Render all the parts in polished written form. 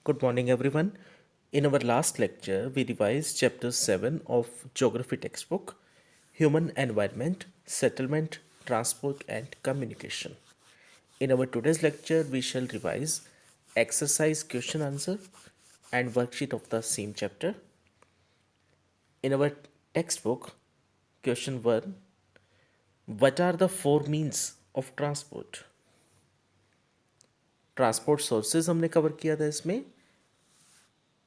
Good morning, everyone. In our last lecture, we revised Chapter 7 of Geography textbook Human Environment, Settlement, Transport, and Communication. In our today's lecture, we shall revise exercise question answer and worksheet of the same chapter. In our textbook, question 1: What are the four means of transport? Transport sources हमने cover किया था इसमें,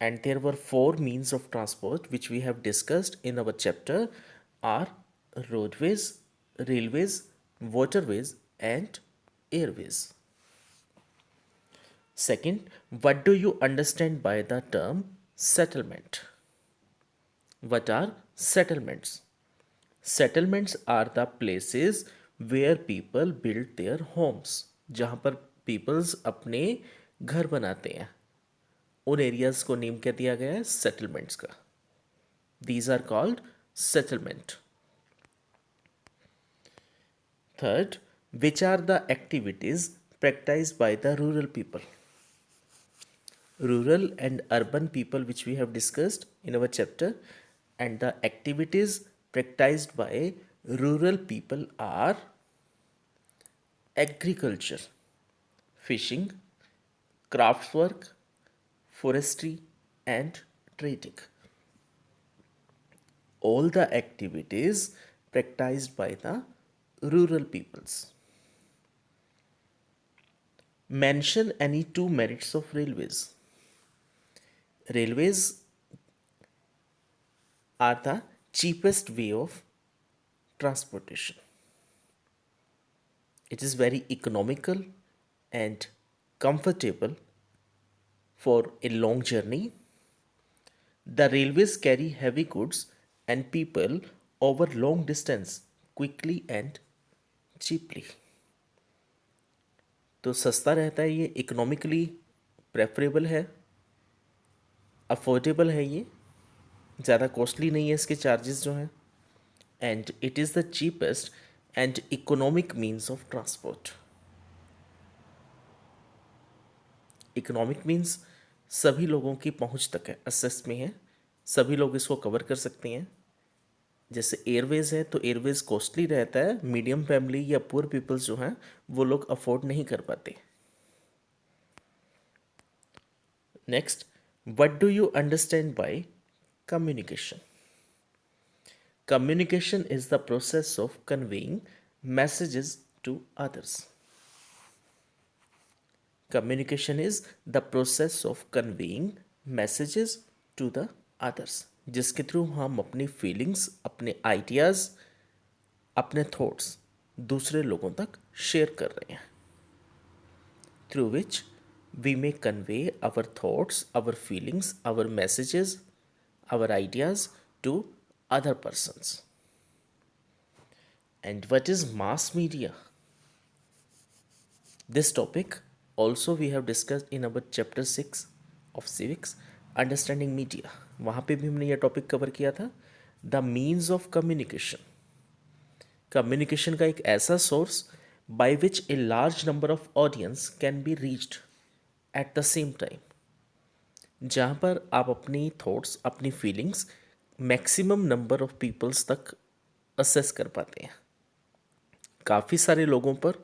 and there were four means of transport which we have discussed in our chapter are roadways, railways, waterways, and airways. Second, what do you understand by the term settlement? What are settlements? Settlements are the places where people build their homes, जहाँ पर peoples अपने घर बनाते हैं, उन areas को name क्या दिया गया है? सेटलमेंट्स का. These are called settlement. Third, which are the activities practiced by the rural people? Rural and urban people, which we have discussed in our chapter, and the activities practiced by rural people are agriculture, fishing, craftswork, forestry, and trading. All the activities practiced by the rural peoples. Mention any two merits of railways. Railways are the cheapest way of transportation. It is very economical and comfortable for a long journey. The railways carry heavy goods and people over long distance quickly and cheaply. तो सस्ता रहता है ये, economically preferable है, affordable है ये, ज़्यादा costly नहीं है इसके चार्जेस जो हैं, and it is the cheapest and economic means of transport. Economic means सभी लोगों की पहुंच तक है, असेस में है, सभी लोग इसको कवर कर सकते हैं. जैसे एयरवेज है तो एयरवेज कॉस्टली रहता है, मीडियम फैमिली या पुअर पीपल्स जो हैं वो लोग अफोर्ड नहीं कर पाते. Next, what do you understand by communication? Communication is the process of conveying messages to others. Communication is the process of conveying messages to the others, जिसके through हम अपनी फीलिंग्स, अपने आइडियाज़, अपने थॉट्स दूसरे लोगों तक शेयर कर रहे हैं. Through which we may convey our thoughts, our feelings, our messages, our ideas to other persons. And what is mass media? This topic also we have discussed in our chapter 6 of civics, understanding media. वहाँ पे भी हमने यह topic cover किया था. The means of communication. Communication का एक ऐसा source by which a large number of audience can be reached at the same time, जहाँ पर आप अपनी थॉट्स, अपनी feelings maximum number of peoples तक असेस कर पाते हैं. काफ़ी सारे लोगों पर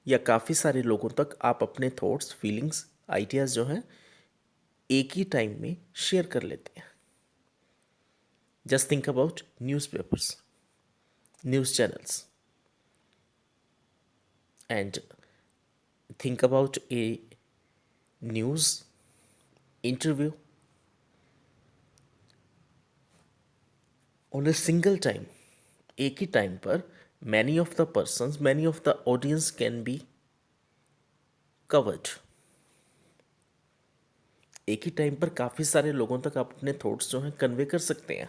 या काफ़ी सारे लोगों तक आप अपने थॉट्स, फीलिंग्स, आइडियाज़ जो हैं एक ही टाइम में शेयर कर लेते हैं. Just think about newspapers, news channels, and think about A news interview. On a single time, एक ही टाइम पर many of the persons, many of the audience can be covered. एक ही टाइम पर काफ़ी सारे लोगों तक आप अपने थॉट्स जो हैं कन्वे कर सकते हैं.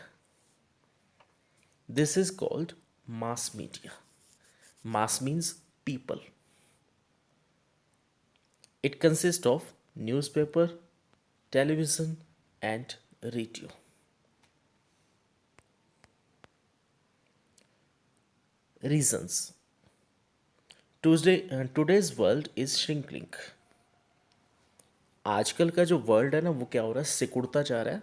This is called mass media. Mass means people. It consist of newspaper, television, and radio. Reasons. Today's world is shrinking. आजकल का जो वर्ल्ड है ना वो क्या हो रहा है, सिकुड़ता जा रहा है.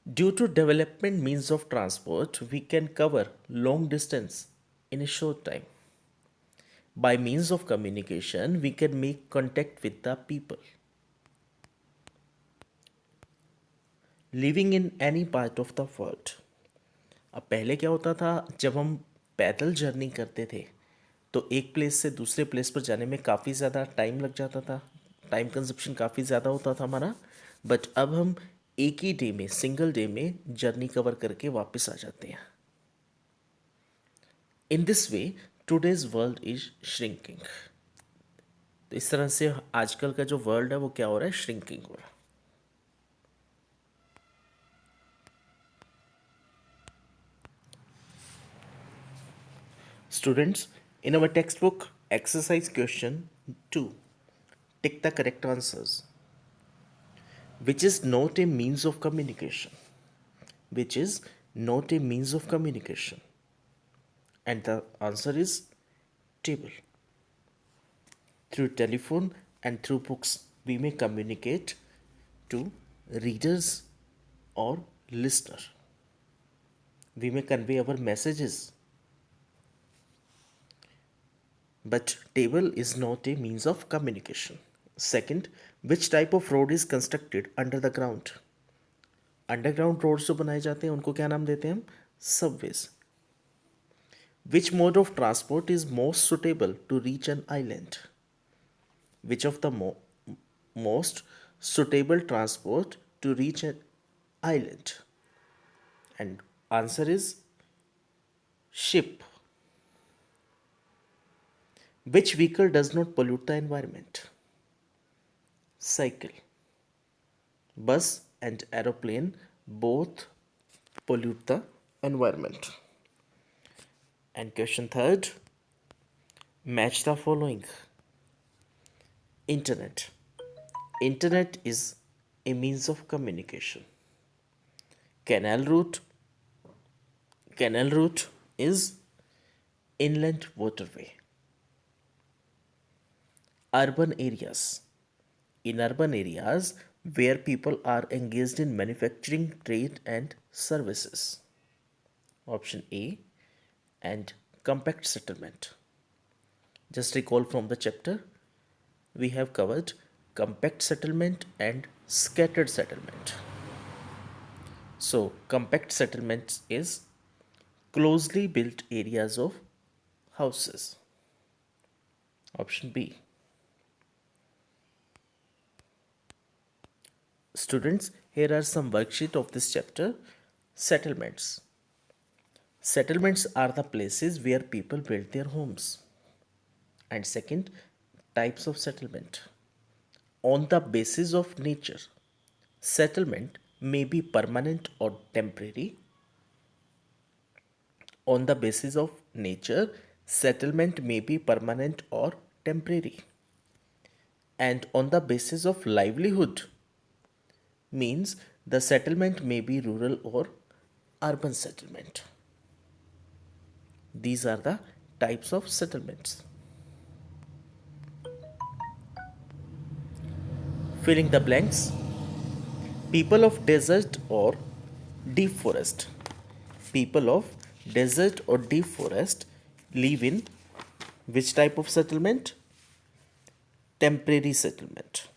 Due to development means of transport we can cover long distance in a short time. By means of communication, we can make contact with the people living in any part of the world. अब पहले क्या होता था, जब हम पैदल journey करते थे तो एक प्लेस से दूसरे प्लेस पर जाने में काफ़ी ज़्यादा टाइम लग जाता था, टाइम कंजप्शन काफ़ी ज़्यादा होता था हमारा. बट अब हम एक ही डे में, सिंगल डे में जर्नी कवर करके वापस आ जाते हैं. In this way today's world is shrinking. तो इस तरह से आजकल का जो वर्ल्ड है वो क्या हो रहा है, श्रिंकिंग हो रहा है. Students, in our textbook, exercise question 2, tick the correct answers. Which is not a means of communication? Which is not a means of communication? And the answer is table. Through telephone and through books, we may communicate to readers or listener. We may convey our messages. But table is not a means of communication. Second, which type of road is constructed under the ground? Underground roads जो बनाए जाते हैं उनको क्या नाम देते हैं हम, subways. Which mode of transport is most suitable to reach an island? Which of the most suitable transport to reach an island? And answer is ship. Which vehicle does not pollute the environment? Cycle. Bus and aeroplane both pollute the environment. And question third, match the following. Internet. Internet is a means of communication. Canal route. Canal route is inland waterway. Urban areas. In urban areas where people are engaged in manufacturing, trade and services. Option A. And compact settlement. Just recall from the chapter, we have covered compact settlement and scattered settlement. So compact settlements is closely built areas of houses. Option B. Students, here are some worksheet of this chapter. Settlements. Settlements are the places where people build their homes. And second, types of settlement. On the basis of nature, settlement may be permanent or temporary. On the basis of nature, settlement may be permanent or temporary. And on the basis of livelihood, means the settlement may be rural or urban settlement. These are the types of settlements. Filling the blanks. People of desert or deep forest. People of desert or deep forest live in which type of settlement? Temporary settlement.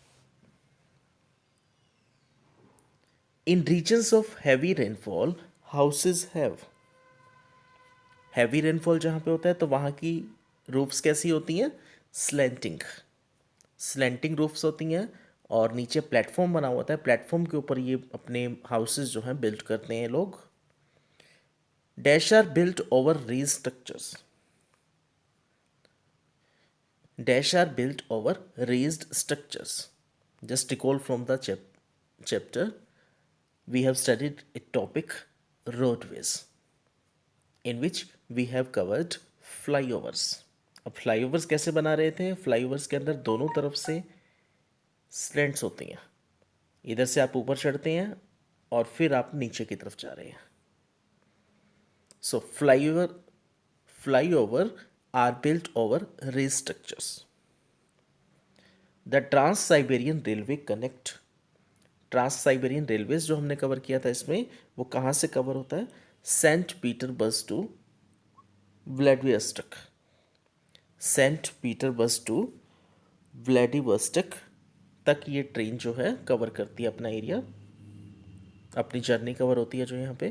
In regions of heavy rainfall, houses have. Heavy rainfall जहाँ पे होता है तो वहाँ की roofs कैसी होती हैं? स्लैंटिंग. स्लैंटिंग रूफ्स होती हैं और नीचे प्लेटफॉर्म बना हुआ होता है. प्लेटफॉर्म के ऊपर ये अपने हाउसेस जो हैं बिल्ड करते हैं लोग. Dash are built over raised structures. Dash are built over raised structures. Just recall from the chapter we have studied a topic, roadways, in which we have covered flyovers. अब flyovers कैसे बना रहे थे? Flyovers के अंदर दोनों तरफ से स्लैंट्स होती हैं. इधर से आप ऊपर चढ़ते हैं और फिर आप नीचे की तरफ जा रहे हैं. So flyover are built over raised structures. The trans Siberian railway connect, trans Siberian railways जो हमने कवर किया था इसमें, वो कहाँ से कवर होता है? Saint Petersburg to Vladivostok, Saint Petersburg to Vladivostok तक ये ट्रेन जो है कवर करती है अपना एरिया, अपनी जर्नी कवर होती है जो यहाँ पे।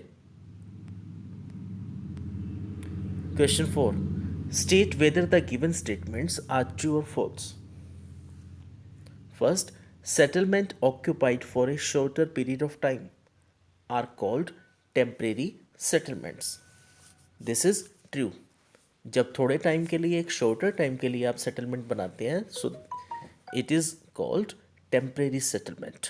Question 4, state whether the given statements are true और false. First, settlement occupied for a shorter period of time are called temporary settlements. This is true. जब थोड़े टाइम के लिए, एक शॉर्टर टाइम के लिए आप सेटलमेंट बनाते हैं, so it is called temporary settlement.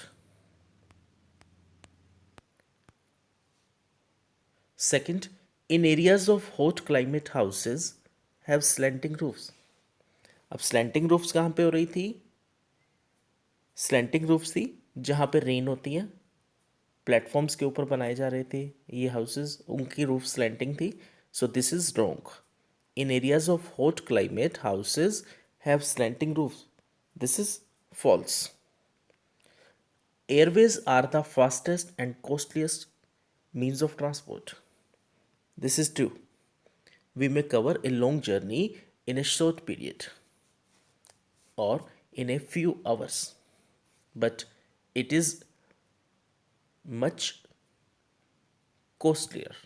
Second, in areas of hot climate houses have slanting roofs. अब स्लैंटिंग रूफ्स कहाँ पे हो रही थी? स्लैंटिंग रूफ्स थी जहाँ पे रेन होती है, प्लेटफॉर्म्स के ऊपर बनाए जा रहे थे ये हाउसेस, उनकी रूफ स्लैंटिंग थी। So this is wrong. In areas of hot climate houses have slanting roof, this is false. Airways are the fastest and costliest means of transport, this is true. We may cover a long journey in a short period or in a few hours, but it is much costlier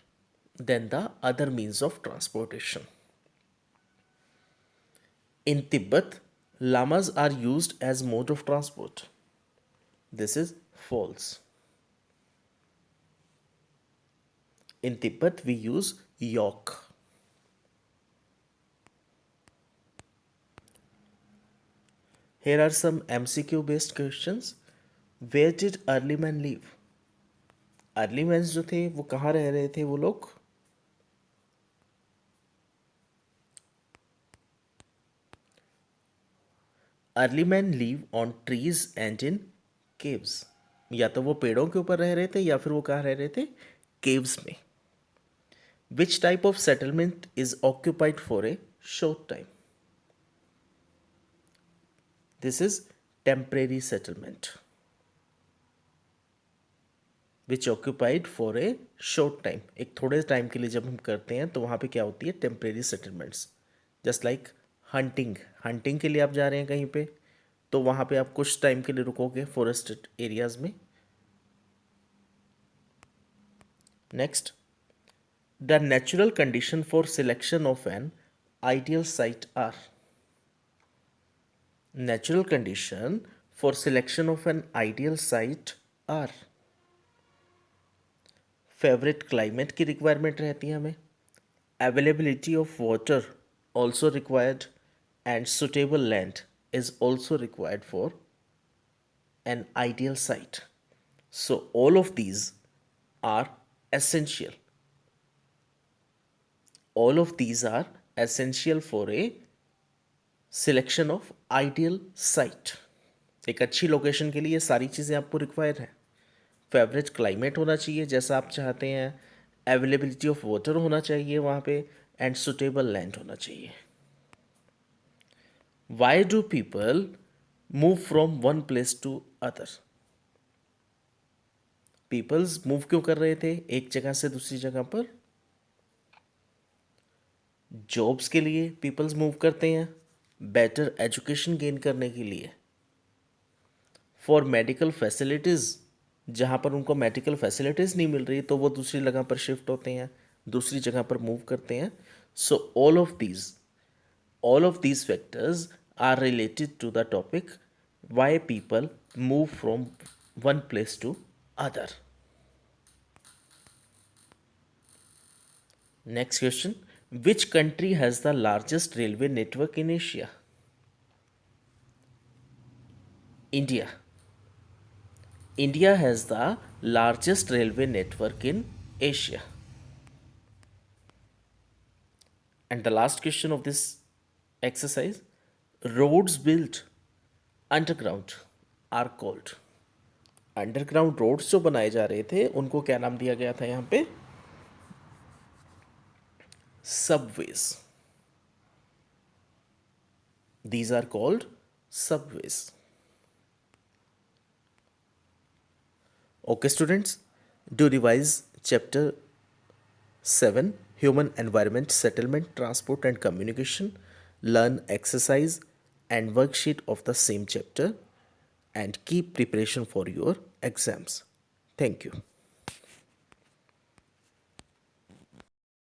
than the other means of transportation. In Tibet, llamas are used as mode of transport. This is false. In Tibet, we use yoke. Here are some MCQ based questions. Where did early men live? Early mans जो थे वो कहाँ रह रहे थे वो लोग? Early man live on trees and in caves. या तो वो पेड़ों के ऊपर रह रहे थे या फिर वो कहाँ रह रहे थे? केव्स में। Which type of settlement is occupied for a short time? This is temporary settlement which occupied for a short time. एक थोड़े टाइम के लिए जब हम करते हैं तो वहाँ पे क्या होती है? Temporary settlements. Just like hunting, hunting के लिए आप जा रहे हैं कहीं पे, तो वहाँ पे आप कुछ टाइम के लिए रुकोगे फॉरेस्टेड एरियाज में। Next, the natural condition for selection of an ideal site are. Natural condition for selection of an ideal site are, favourite climate की रिक्वायरमेंट रहती है हमें, availability of water also required, and suitable land is also required for an ideal site. So all of these are essential. All of these are essential for a selection of ideal site. एक अच्छी location के लिए सारी चीज़ें आपको require हैं. Favourite climate होना चाहिए जैसा आप चाहते हैं, अवेलेबिलिटी ऑफ वाटर होना चाहिए वहाँ पे, एंड सुटेबल लैंड होना चाहिए. Why do people move from one place to other? Peoples move क्यों कर रहे थे एक जगह से दूसरी जगह पर? जॉब्स के लिए पीपल्स मूव करते हैं, बेटर एजुकेशन गेन करने के लिए, फॉर मेडिकल फैसिलिटीज़, जहाँ पर उनको मेडिकल फैसिलिटीज़ नहीं मिल रही तो वो दूसरी जगह पर शिफ्ट होते हैं, दूसरी जगह पर मूव करते हैं. सो all of these factors are related to the topic why people move from one place to other. Next question, which country has the largest railway network in Asia? India. India has the largest railway network in Asia. And the last question of this exercise, roads built underground are called. Underground roads जो बनाए जा रहे थे उनको क्या नाम दिया गया था यहाँ पे? Subways. These are called subways. Okay, students, do revise chapter 7 Human Environment Settlement, Transport and Communication. Learn exercise and worksheet of the same chapter and keep preparation for your exams. Thank you.